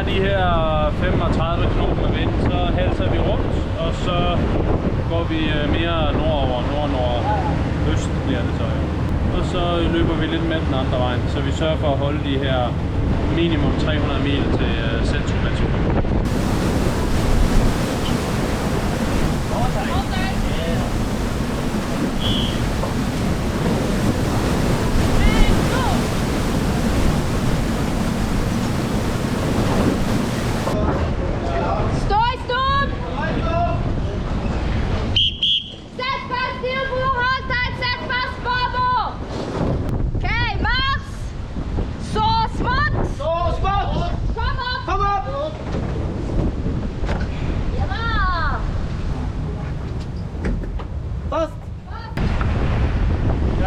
har de her 35 knop med vind, så halser vi rundt, og så går vi mere nordover, nord-nordøst bliver det så jo. Og så løber vi lidt med den andre vejen, så vi sørger for at holde de her minimum 300 mil til centrum af turen.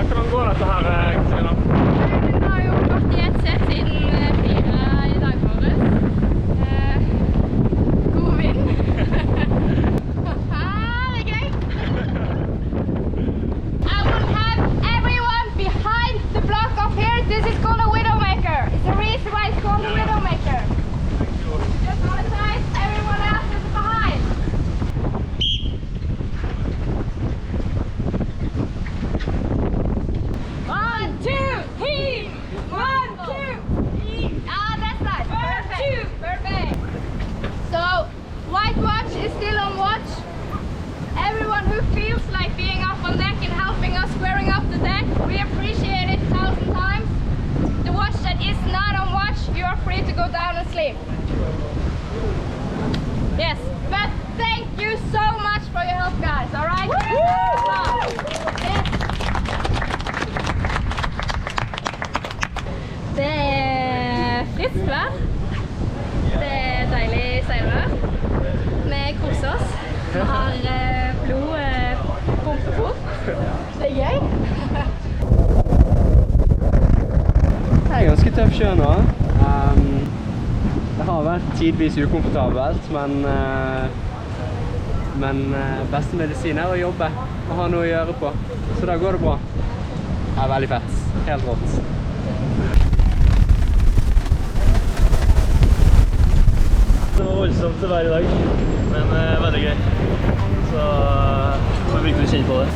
Hvordan går dette her, Kristina? Den har jo gått i et sett siden 4 i dag morges. God vind. Det er gøy. I will have everyone behind the block up here. This is called a widowmaker. It's the reason why it's called a widowmaker. Just on the side, everyone else is behind. Everyone who feels like being up on deck and helping us squaring up the deck, we appreciate it 1,000 times. The watch that is not on watch, you are free to go down and sleep. Yes, but thank you so much for your help, guys, alright? Yes. Det er friskt vær. Det er deilig seilvær. Vi koser oss. Vi har blodet pumper fort. Det er gøy. Det er ganske tøff sjø nå. Det har vært tidvis ukomfortabelt, men beste medisin er å jobbe og ha noe å gjøre på. Så da går det bra. Det er veldig fett. Helt rått. Det var voldsomt å være i dag, men veldig gøy. Så får vi virkelig kjenne på det.